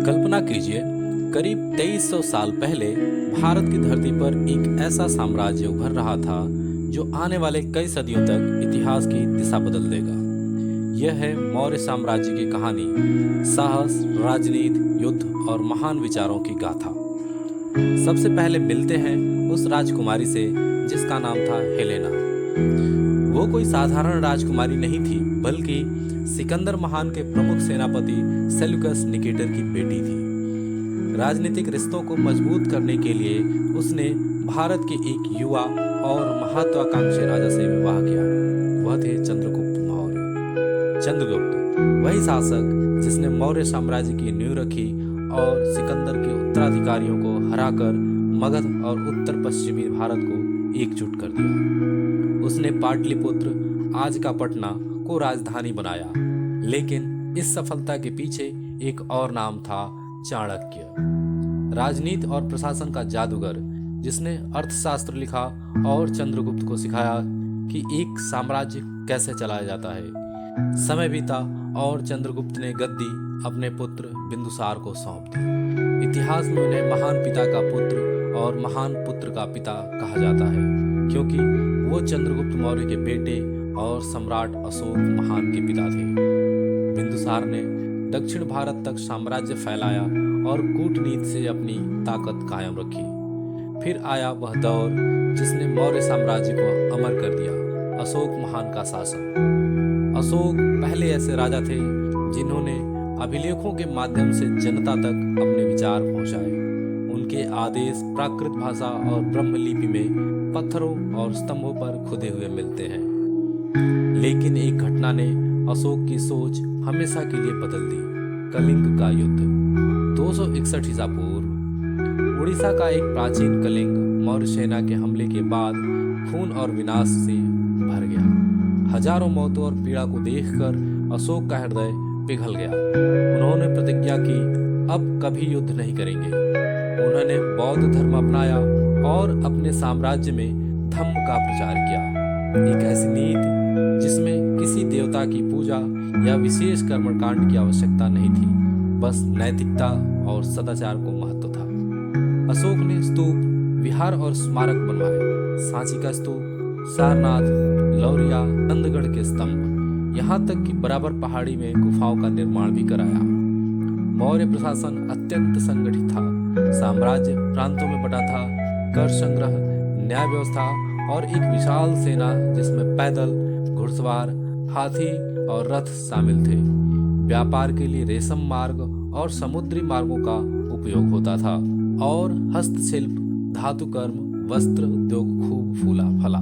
कल्पना कीजिए, करीब 2300 साल पहले भारत की धरती पर एक ऐसा साम्राज्य उभर रहा था जो आने वाले कई सदियों तक इतिहास की दिशा बदल देगा। यह है मौर्य साम्राज्य की कहानी, साहस, राजनीति, युद्ध और महान विचारों की गाथा। सबसे पहले मिलते हैं उस राजकुमारी से जिसका नाम था हेलेना। वो कोई साधारण राजकुमारी नहीं थी, बल्कि सिकंदर महान के प्रमुख सेनापति सेल्यूकस निकेटर की बेटी थी। राजनीतिक रिश्तों को मजबूत करने के लिए उसने भारत के एक युवा और महत्वाकांक्षी राजा से विवाह किया। वह थे चंद्रगुप्त मौर्य। चंद्रगुप्त वही शासक जिसने मौर्य साम्राज्य की नींव रखी और सिकंदर के उत्तराधिकारियों को हराकर मगध और उत्तर पश्चिमी भारत को एकजुट कर दिया। उसने पाटलिपुत्र, आज का पटना, को राजधानी बनाया। लेकिन इस सफलता के पीछे एक और नाम था, चाणक्य, राजनीति और प्रशासन का जादूगर, जिसने अर्थशास्त्र लिखा और चंद्रगुप्त को सिखाया कि एक साम्राज्य कैसे चलाया जाता है। समय बीता और चंद्रगुप्त ने गद्दी अपने पुत्र बिंदुसार को सौंप दी। इतिहास में उन्हें महान पिता का पुत्र और महान पुत्र का पिता कहा जाता है, क्योंकि वो चंद्रगुप्त मौर्य के बेटे और सम्राट अशोक महान के पिता थे। बिंदुसार ने दक्षिण भारत तक साम्राज्य फैलाया और कूटनीति से अपनी ताकत कायम रखी। फिर आया वह दौर जिसने मौर्य साम्राज्य को अमर कर दिया, अशोक महान का शासन। अशोक पहले ऐसे राजा थे जिन्होंने अभिलेखों के माध्यम से जनता तक अपने विचार पहुंचाए। उनके आदेश प्राकृत भाषा और ब्रह्मलिपि में पत्थरों और स्तंभों पर खुदे हुए मिलते हैं। लेकिन एक घटना ने अशोक की सोच हमेशा के लिए बदल दी, कलिंग का युद्ध। 261 ईसा पूर्व उड़ीसा का एक प्राचीन कलिंग मौर्य सेना के हमले के बाद खून और विनाश से भर गया। हजारों मौतों और पीड़ा को देखकर अशोक का हृदय पिघल गया। उन्होंने प्रतिज्ञा की, अब कभी युद्ध नहीं करेंगे। उन्होंने बौद्ध धर्म अपनाया और अपने साम्राज्य में धम्म का प्रचार किया, एक ऐसी नीति जिसमें किसी देवता की पूजा या विशेष कर्मकांड की आवश्यकता नहीं थी, बस नैतिकता और सदाचार को महत्व था। अशोक ने स्तूप, विहार और स्मारक बनवाए। सांची का स्तूप, सारनाथ, लौरिया, नंदगढ़ के स्तंभ, यहाँ तक कि बराबर पहाड़ी में गुफाओं का निर्माण भी कराया। मौर्य प्रशासन अत्यंत संगठित था। साम्राज्य प्रांतों में बटा था। कर संग्रह, न्याय व्यवस्था और एक विशाल सेना जिसमें पैदल, घुड़सवार, हाथी और रथ शामिल थे। व्यापार के लिए रेशम मार्ग और समुद्री मार्गों का उपयोग होता था और हस्तशिल्प, धातुकर्म, वस्त्र उद्योग खूब फूला फला।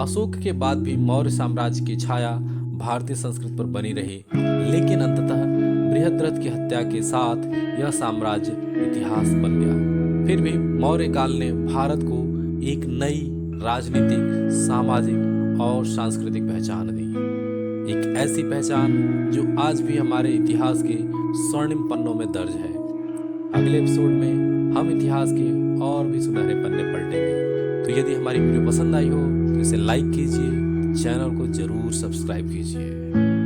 अशोक के बाद भी मौर्य साम्राज्य की छाया भारतीय संस्कृति पर बनी रही, लेकिन अंततः बृहद्रथ की हत्या के साथ यह साम्राज्य इतिहास बन गया। फिर भी मौर्य काल ने भारत को एक नई राजनीतिक, सामाजिक और सांस्कृतिक पहचान दी, एक ऐसी पहचान जो आज भी हमारे इतिहास के स्वर्णिम पन्नों में दर्ज है। अगले एपिसोड में हम इतिहास के और भी सुनहरे पन्ने पलटेंगे। तो यदि हमारी वीडियो पसंद आई हो तो इसे लाइक कीजिए, चैनल को जरूर सब्सक्राइब कीजिए।